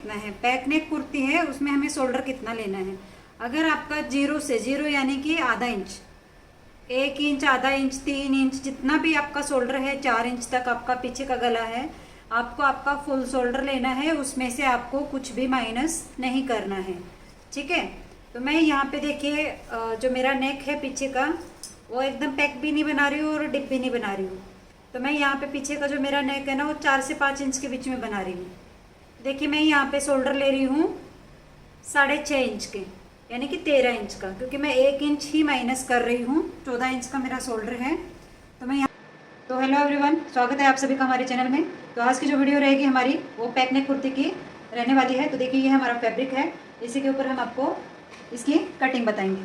कितना है। Back neck kurti है, उसमें हमें शोल्डर कितना लेना है। अगर आपका 0 से 0 यानी कि आधा इंच, 1 इंच, आधा इंच, 3 इंच, जितना भी आपका शोल्डर है, 4 इंच तक आपका पीछे का गला है, आपको आपका फुल शोल्डर लेना है। उसमें से आपको कुछ भी माइनस नहीं करना है, ठीक है। तो मैं यहाँ पे देखिए जो मेरा नेक है पीछे का, वो एकदम पैक भी नहीं बना रही हूँ और डिप भी नहीं बना रही हूँ। तो मैं यहाँ पे पीछे का जो मेरा नेक है ना, वो 4 से 5 इंच के बीच में बना रही हूँ। देखिए मैं यहाँ पे शोल्डर ले रही हूँ 6.5 इंच के, यानी कि 13 इंच का, क्योंकि मैं 1 इंच ही माइनस कर रही हूँ। 14 इंच का मेरा शोल्डर है। तो मैं यहाँ तो हेलो एवरीवन, स्वागत है आप सभी का हमारे चैनल में। तो आज की जो वीडियो रहेगी हमारी, वो पैक नेक कुर्ती की रहने वाली है। तो देखिए ये हमारा फैब्रिक है, इसी के ऊपर हम आपको इसकी कटिंग बताएंगे।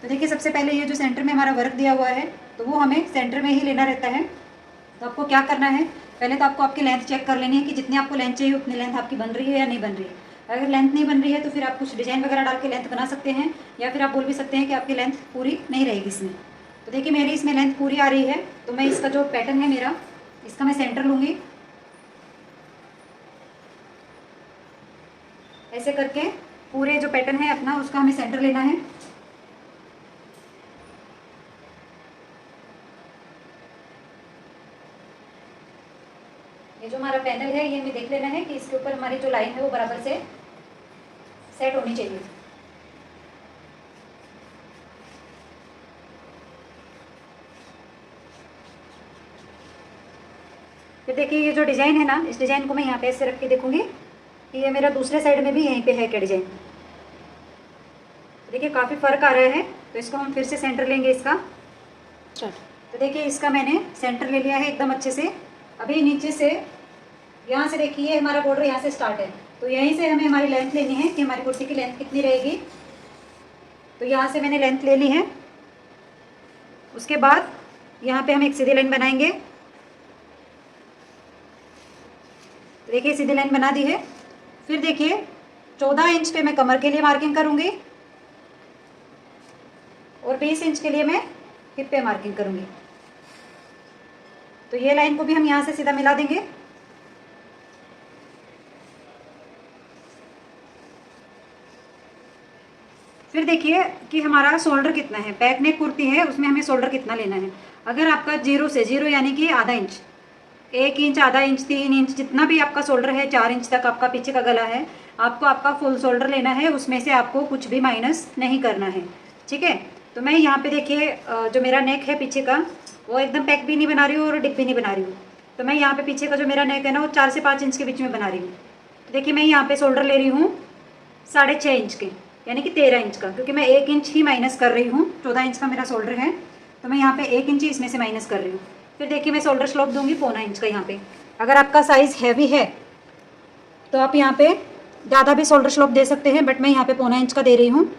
तो देखिए सबसे पहले ये जो सेंटर में हमारा वर्क दिया हुआ है, तो वो हमें सेंटर में ही लेना रहता है। तो आपको क्या करना है, पहले तो आपको आपकी लेंथ चेक कर लेनी है कि जितनी आपको लेंथ चाहिए उतनी लेंथ आपकी बन रही है या नहीं बन रही है। अगर लेंथ नहीं बन रही है तो फिर आप कुछ डिजाइन वगैरह डाल के लेंथ बना सकते हैं, या फिर आप बोल भी सकते हैं कि आपकी लेंथ पूरी नहीं रहेगी इसमें। तो देखिए मेरी इसमें लेंथ पूरी आ रही है, तो मैं इसका जो पैटर्न है मेरा, इसका मैं सेंटर लूँगी। ऐसे करके पूरे जो पैटर्न है अपना, उसका हमें सेंटर लेना है। ये जो हमारा पैनल है, ये हमें देख लेना है कि इसके ऊपर हमारी जो लाइन है वो बराबर से सेट होनी चाहिए। फिर देखिए ये जो डिज़ाइन है ना, इस डिज़ाइन को मैं यहाँ पे ऐसे रख के देखूंगी कि ये मेरा दूसरे साइड में भी यहीं पे है क्या डिज़ाइन। देखिए काफ़ी फ़र्क आ रहा है, तो इसको हम फिर से सेंटर लेंगे इसका। तो देखिए इसका मैंने सेंटर ले लिया है एकदम अच्छे से। अभी नीचे से यहाँ से देखिए हमारा बॉर्डर यहाँ से स्टार्ट है, तो यहीं से हमें हमारी लेंथ लेनी है कि हमारी कुर्ती की लेंथ कितनी रहेगी। तो यहाँ से मैंने लेंथ ले ली है। उसके बाद यहाँ पे हम एक सीधी लाइन बनाएंगे। तो देखिए सीधी लाइन बना दी है। फिर देखिए 14 इंच पे मैं कमर के लिए मार्किंग करूँगी और 20 इंच के लिए मैं हिप पे मार्किंग करूँगी। तो ये लाइन को भी हम यहाँ से सीधा मिला देंगे। फिर देखिए कि हमारा शोल्डर कितना है। बैक नेक कुर्ती है, उसमें हमें शोल्डर कितना लेना है। अगर आपका 0 से 0 यानी कि आधा इंच, 1 इंच, आधा इंच, 3 इंच, जितना भी आपका शोल्डर है, 4 इंच तक आपका पीछे का गला है, आपको आपका फुल शोल्डर लेना है। उसमें से आपको कुछ भी माइनस नहीं करना है, ठीक है। तो मैं यहाँ पे देखिए जो मेरा नेक है पीछे का, वो एकदम पैक भी नहीं बना रही हूँ और डिप भी नहीं बना रही हूँ। तो मैं यहाँ पे पीछे का जो मेरा नेक है ना, वो 4 से 5 इंच के बीच में बना रही हूँ। तो देखिए मैं यहाँ पे शोल्डर ले रही हूँ 6.5 इंच के, यानी कि 13 इंच का, क्योंकि मैं 1 इंच ही माइनस कर रही हूँ। 14 इंच का मेरा शोल्डर है, तो मैं यहाँ पे 1 इंच ही इसमें से माइनस कर रही हूँ। फिर देखिए मैं शोल्डर स्लोप दूंगी 1.25 इंच का यहाँ पे। अगर आपका साइज़ हैवी है तो आप यहाँ पे ज़्यादा भी शोल्डर स्लोप दे सकते हैं, बट मैं यहाँ पे 1.25 इंच का दे रही हूँ।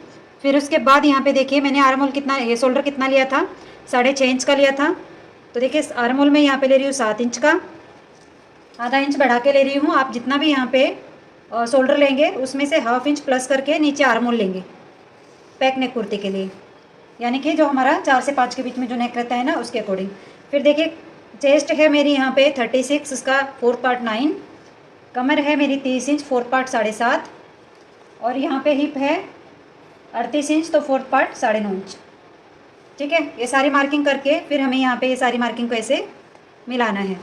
फिर उसके बाद यहाँ पे देखिए मैंने आर्म होल कितना, ये शोल्डर कितना लिया था, 6.5 इंच का लिया था। तो देखिए आर्म होल मैं यहाँ पे ले रही हूँ 7 इंच का, आधा इंच बढ़ा के ले रही हूँ। आप जितना भी यहाँ पे शोल्डर लेंगे उसमें से ½ इंच प्लस करके नीचे आर्म होल लेंगे पैक नेक कुर्ती के लिए, यानी कि जो हमारा 4 से 5 के बीच में जो नेक रहता है ना, उसके अकॉर्डिंग। फिर देखिए चेस्ट है मेरी यहाँ पे 36, उसका 4th पार्ट 9, कमर है मेरी 30 इंच, 4th पार्ट 7.5, और यहाँ पे हिप है 38 इंच, तो 4th पार्ट 9.5 इंच, ठीक है। ये सारी मार्किंग करके फिर हमें यहाँ पे ये सारी मार्किंग को ऐसे मिलाना है।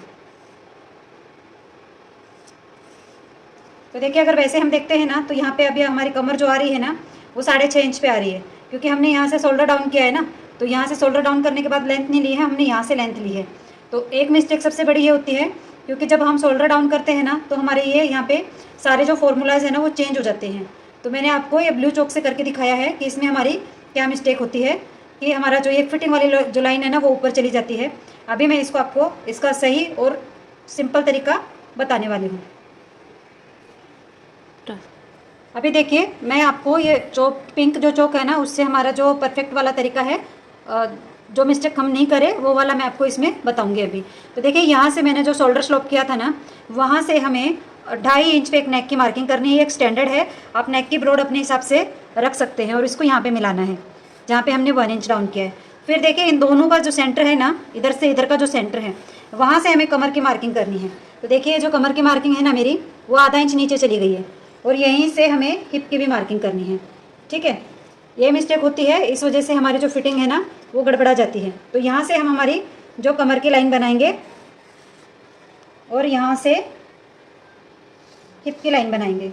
तो देखिए अगर वैसे हम देखते हैं ना, तो यहाँ पे अभी हमारी कमर जो आ रही है ना, वो 6.5 इंच पे आ रही है, क्योंकि हमने यहाँ से शोल्डर डाउन किया है ना। तो यहाँ से शोल्डर डाउन करने के बाद लेंथ नहीं ली है, हमने यहाँ से लेंथ ली है। तो एक मिस्टेक सबसे बड़ी ये होती है, क्योंकि जब हम शोल्डर डाउन करते हैं ना, तो हमारे ये यहाँ पे सारे जो फॉर्मूलाज है ना, वो चेंज हो जाते हैं। तो मैंने आपको ये ब्लू चौक से करके दिखाया है कि इसमें हमारी क्या मिस्टेक होती है, कि हमारा जो ये फिटिंग वाली जो लाइन है ना, वो ऊपर चली जाती है। अभी मैं इसको आपको इसका सही और सिंपल तरीका बताने वाली हूँ। अभी देखिए मैं आपको ये जो पिंक जो चौक है ना, उससे हमारा जो परफेक्ट वाला तरीका है, जो मिस्टेक हम नहीं करें वो वाला मैं आपको इसमें बताऊंगी अभी। तो देखिए यहाँ से मैंने जो शोल्डर स्लोप किया था ना, वहाँ से हमें 2.5 इंच पे एक नेक की मार्किंग करनी है। एक स्टैंडर्ड है, आप नेक की ब्रॉड अपने हिसाब से रख सकते हैं, और इसको यहाँ पे मिलाना है जहाँ पे हमने 1 इंच डाउन किया है। फिर देखिए इन दोनों का जो सेंटर है ना, इधर से इधर का जो सेंटर है, वहाँ से हमें कमर की मार्किंग करनी है। तो देखिए जो कमर की मार्किंग है ना मेरी, वो ½ इंच नीचे चली गई है। और यहीं से हमें हिप की भी मार्किंग करनी है। ठीक है, ये मिस्टेक होती है, इस वजह से हमारी जो फिटिंग है ना वो गड़बड़ा जाती है। तो यहाँ से हम हमारी जो कमर की लाइन बनाएंगे और यहाँ से हिप की लाइन बनाएंगे।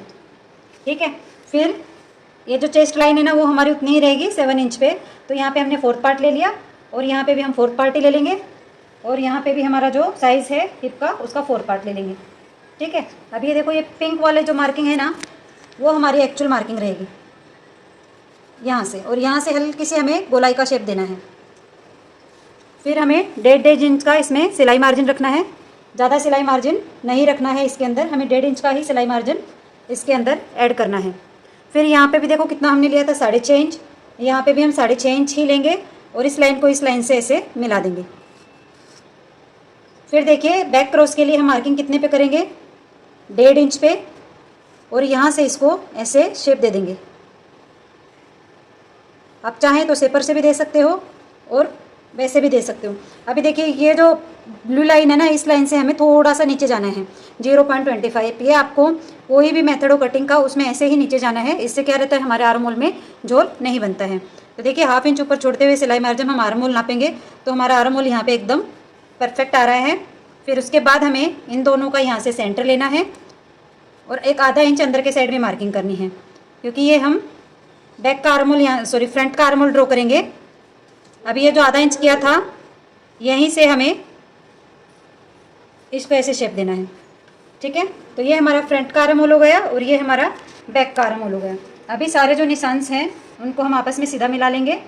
ठीक है, फिर ये जो चेस्ट लाइन है ना वो हमारी उतनी ही रहेगी 7 इंच पे। तो यहाँ पे हमने 4th पार्ट ले लिया और यहाँ पे भी हम 4th पार्ट ही ले लेंगे और यहाँ पे भी हमारा जो साइज़ है हिप का उसका 4 पार्ट ले लेंगे। ठीक है, अब ये देखो, ये पिंक वाले जो मार्किंग है ना वो हमारी एक्चुअल मार्किंग रहेगी यहाँ से, और यहाँ से हल्की सी हमें गोलाई का शेप देना है। फिर हमें 1.5 इंच का इसमें सिलाई मार्जिन रखना है, ज़्यादा सिलाई मार्जिन नहीं रखना है इसके अंदर, हमें 1.5 इंच का ही सिलाई मार्जिन इसके अंदर ऐड करना है। फिर यहाँ पे भी देखो कितना हमने लिया था, 6.5 इंच, यहाँ पे भी हम 6.5 इंच ही लेंगे और इस लाइन को इस लाइन से ऐसे मिला देंगे। फिर देखिए बैक क्रॉस के लिए हम मार्किंग कितने पे करेंगे, 1.5 इंच पे, और यहाँ से इसको ऐसे शेप दे देंगे। आप चाहें तो सेपर से भी दे सकते हो और वैसे भी दे सकते हो। अभी देखिए ये जो ब्लू लाइन है ना, इस लाइन से हमें थोड़ा सा नीचे जाना है 0.25। ये आपको कोई भी मेथड हो कटिंग का उसमें ऐसे ही नीचे जाना है। इससे क्या रहता है, हमारे आर्म होल में झोल नहीं बनता है। तो देखिए 1/2 इंच ऊपर छोड़ते हुए सिलाई मार्जिन हम आर्म होल नापेंगे तो हमारा आर्म होल यहाँ पे एकदम परफेक्ट आ रहा है। फिर उसके बाद हमें इन दोनों का यहाँ से सेंटर लेना है और एक आधा इंच अंदर के साइड में मार्किंग करनी है, क्योंकि ये हम बैक का आर्म होल यहाँ फ्रंट का आर्म होल ड्रॉ करेंगे। अभी ये जो आधा इंच किया था यहीं से हमें इसको ऐसे शेप देना है। ठीक है, तो ये हमारा फ्रंट का आर्म होल हो गया और ये हमारा बैक का आर्म होल हो गया। अभी सारे जो निशान्स हैं उनको हम आपस में सीधा मिला लेंगे।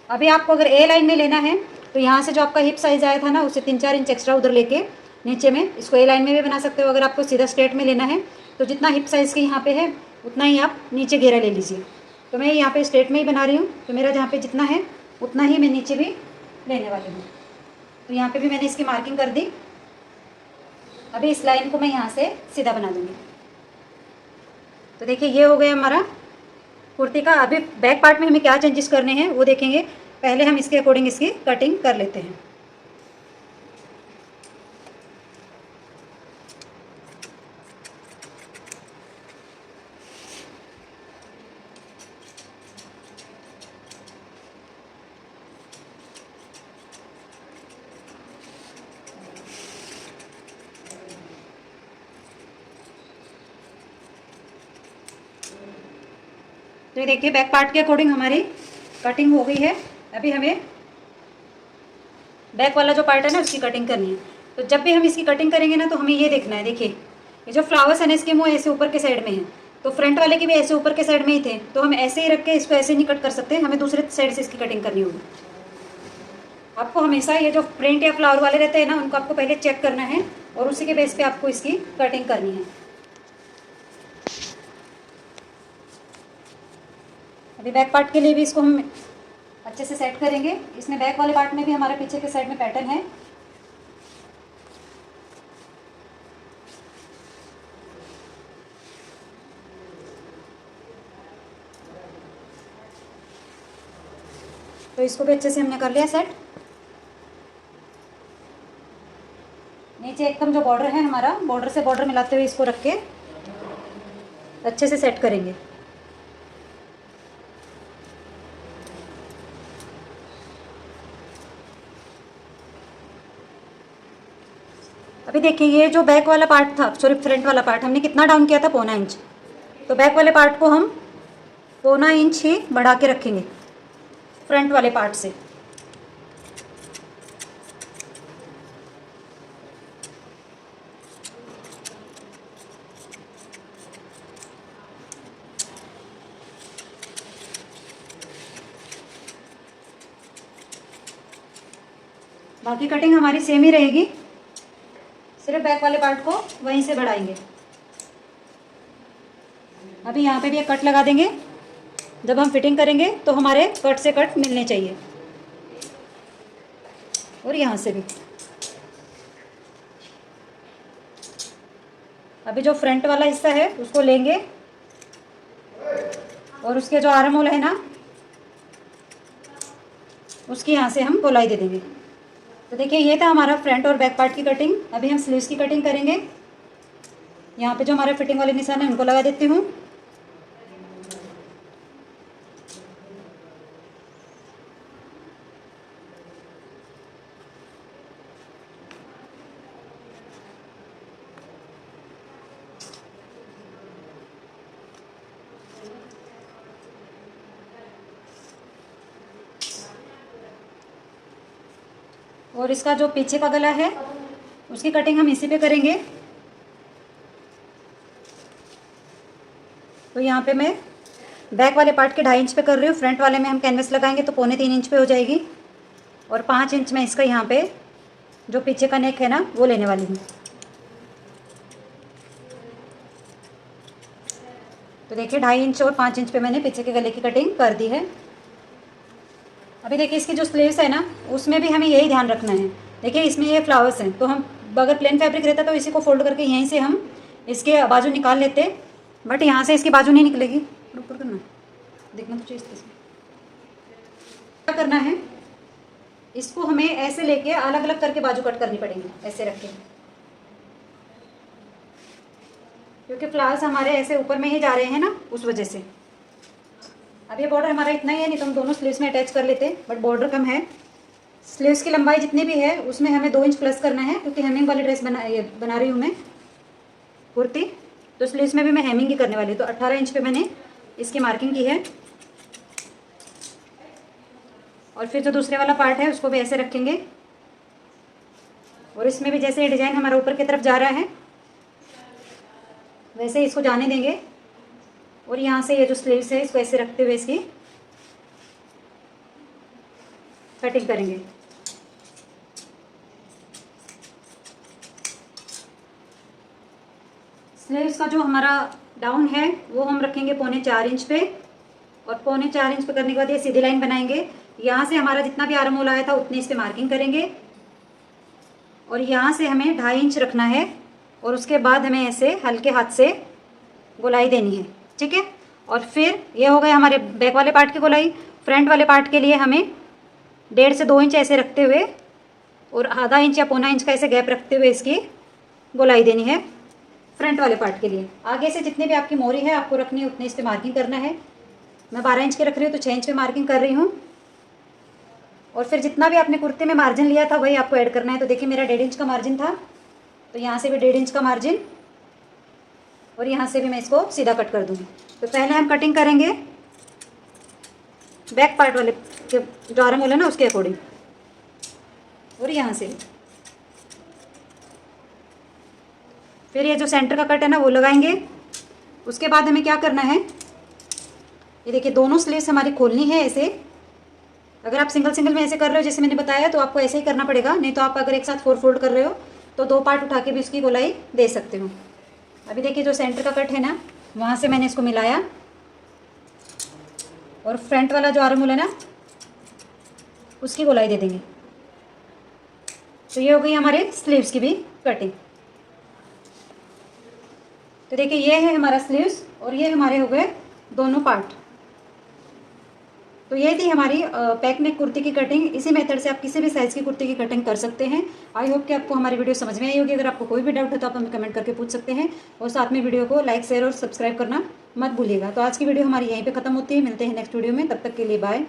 अभी आपको अगर ए लाइन में लेना है तो यहाँ से जो आपका हिप साइज़ आया था ना उससे 3-4 इंच एक्स्ट्रा उधर लेके नीचे में इसको ए लाइन में भी बना सकते हो। अगर आपको सीधा स्ट्रेट में लेना है तो जितना हिप साइज़ के यहाँ पे है उतना ही आप नीचे घेरा ले लीजिए। तो मैं यहाँ पे स्ट्रेट में ही बना रही हूँ, तो मेरा जहाँ पे जितना है उतना ही मैं नीचे भी लेने वाली हूँ। तो यहाँ पे भी मैंने इसकी मार्किंग कर दी। अभी इस लाइन को मैं यहाँ से सीधा बना दूँगी। तो देखिए ये हो गया हमारा कुर्ती का। अभी बैक पार्ट में हमें क्या चेंजेस करने हैं वो देखेंगे। पहले हम इसके अकॉर्डिंग इसकी कटिंग कर लेते हैं। तो ये देखिए बैक पार्ट के अकॉर्डिंग हमारी कटिंग हो गई है। अभी हमें बैक वाला जो पार्ट है ना उसकी कटिंग करनी है। तो जब भी हम इसकी कटिंग करेंगे ना तो हमें ये देखना है, देखिए ये जो फ्लावर्स है ना इसके मुँह ऐसे ऊपर के साइड में है, तो फ्रंट वाले के भी ऐसे ऊपर के साइड में ही थे, तो हम ऐसे ही रख के इसको ऐसे नहीं कट कर सकते, हमें दूसरे साइड से इसकी कटिंग करनी होगी। आपको हमेशा ये जो प्रिंट या फ्लावर वाले रहते हैं ना उनको आपको पहले चेक करना है और उसी के बेस पे आपको इसकी कटिंग करनी है। अभी बैक पार्ट के लिए भी इसको हम अच्छे से सेट करेंगे। इसमें बैक वाले पार्ट में भी हमारे पीछे के साइड में पैटर्न है। तो इसको भी अच्छे से हमने कर लिया सेट। नीचे एकदम जो बॉर्डर है हमारा, बॉर्डर से बॉर्डर मिलाते हुए इसको रख के अच्छे से सेट करेंगे। अभी देखिए ये जो बैक वाला पार्ट था, सॉरी फ्रंट वाला पार्ट, हमने कितना डाउन किया था, 1/4 इंच। तो बैक वाले पार्ट को हम 1/4 इंच ही बढ़ा के रखेंगे फ्रंट वाले पार्ट से। बाकी कटिंग हमारी सेम ही रहेगी, सिर्फ बैक वाले पार्ट को वहीं से बढ़ाएंगे। अभी यहाँ पे भी एक कट लगा देंगे। जब हम फिटिंग करेंगे तो हमारे कट से कट मिलने चाहिए, और यहाँ से भी। अभी जो फ्रंट वाला हिस्सा है उसको लेंगे और उसके जो आर्म होल है ना उसकी यहाँ से हम गोलाई दे देंगे। तो देखिए ये था हमारा फ्रंट और बैक पार्ट की कटिंग। अभी हम स्लीव्स की कटिंग करेंगे। यहाँ पे जो हमारे फिटिंग वाले निशान है उनको लगा देती हूँ। और इसका जो पीछे का गला है उसकी कटिंग हम इसी पे करेंगे। तो यहाँ पे मैं बैक वाले पार्ट के 2.5 इंच पे कर रही हूँ। फ्रंट वाले में हम कैनवस लगाएंगे तो 2.25 इंच पे हो जाएगी। और 5 इंच में इसका यहाँ पे जो पीछे का नेक है ना वो लेने वाली हूँ। तो देखिए 2.5 इंच और 5 इंच पे मैंने पीछे के गले की कटिंग कर दी है। अभी देखिए इसकी जो स्लीव्स है ना उसमें भी हमें यही ध्यान रखना है। देखिए इसमें ये फ्लावर्स हैं, तो हम अगर प्लेन फैब्रिक रहता तो इसी को फोल्ड करके यहीं से हम इसके बाजू निकाल लेते, बट यहाँ से इसकी बाजू नहीं निकलेगी। ऊपर करना, देखना तो चाहिए। क्या करना है, इसको हमें ऐसे लेके अलग अलग करके बाजू कट करनी पड़ेगी, ऐसे रख के, क्योंकि फ्लावर्स हमारे ऐसे ऊपर में ही जा रहे हैं ना, उस वजह से। अब ये बॉर्डर हमारा इतना ही है, नहीं तो हम दोनों स्लीव्स में अटैच कर लेते, बट बॉर्डर कम है। स्लीव्स की लंबाई जितनी भी है उसमें हमें 2 इंच प्लस करना है, क्योंकि हेमिंग वाली ड्रेस बना रही हूँ मैं कुर्ती, तो स्लीव्स में भी मैं हेमिंग ही करने वाली हूँ। तो 18 इंच पे मैंने इसकी मार्किंग की है। और फिर जो दूसरे वाला पार्ट है उसको भी ऐसे रखेंगे, और इसमें भी जैसे ये डिज़ाइन हमारा ऊपर की तरफ जा रहा है वैसे इसको जाने देंगे। और यहाँ से ये जो स्लीव्स है इसको ऐसे रखते हुए इसकी कटिंग करेंगे। स्लीव्स का जो हमारा डाउन है वो हम रखेंगे 3.25 इंच पे, और 3.25 इंच पे करने के बाद ये सीधी लाइन बनाएंगे। यहाँ से हमारा जितना भी आर्म होल आया था उतनी इस पे मार्किंग करेंगे, और यहाँ से हमें 2.5 इंच रखना है, और उसके बाद हमें ऐसे हल्के हाथ से गोलाई देनी है, ठीक है। और फिर ये हो गया हमारे बैक वाले पार्ट की गोलाई। फ्रंट वाले पार्ट के लिए हमें 1.5 से 2 इंच ऐसे रखते हुए और आधा इंच या 0.25 इंच का ऐसे गैप रखते हुए इसकी गोलाई देनी है फ्रंट वाले पार्ट के लिए। आगे से जितनी भी आपकी मोरी है आपको रखनी है उतनी इस पर मार्किंग करना है। मैं 12 इंच की रख रही हूँ तो 6 इंच पे मार्किंग कर रही हूँ। और फिर जितना भी आपने कुर्ते में मार्जिन लिया था वही आपको ऐड करना है। तो देखिए मेरा 1.5 इंच का मार्जिन था, तो यहाँ से भी 1.5 इंच का मार्जिन, और यहाँ से भी मैं इसको सीधा कट कर दूँगी। तो पहले हम कटिंग करेंगे बैक पार्ट वाले के जो आर्म होल है ना उसके अकॉर्डिंग, और यहाँ से फिर ये जो सेंटर का कट है ना वो लगाएंगे। उसके बाद हमें क्या करना है, ये देखिए दोनों स्लीव्स हमारी खोलनी है ऐसे। अगर आप सिंगल सिंगल में ऐसे कर रहे हो जैसे मैंने बताया तो आपको ऐसे ही करना पड़ेगा, नहीं तो आप अगर एक साथ 4 फोल्ड कर रहे हो तो 2 पार्ट उठा के भी उसकी गोलाई दे सकते हो। अभी देखिए जो सेंटर का कट है ना वहाँ से मैंने इसको मिलाया, और फ्रंट वाला जो आर्म होल है ना उसकी गोलाई दे देंगे। तो ये हो गई हमारे स्लीव्स की भी कटिंग। तो देखिए ये है हमारा स्लीव्स और ये हमारे हो गए दोनों पार्ट। तो ये थी हमारी पैक नेक कुर्ती की कटिंग। इसी मेथड से आप किसी भी साइज़ की कुर्ती की कटिंग कर सकते हैं। आई होप कि आपको हमारी वीडियो समझ में आई होगी। अगर आपको कोई भी डाउट हो तो आप हमें कमेंट करके पूछ सकते हैं, और साथ में वीडियो को लाइक शेयर और सब्सक्राइब करना मत भूलिएगा। तो आज की वीडियो हमारी यहीं पे ख़त्म होती है। मिलते हैं नेक्स्ट वीडियो में, तब तक के लिए बाय।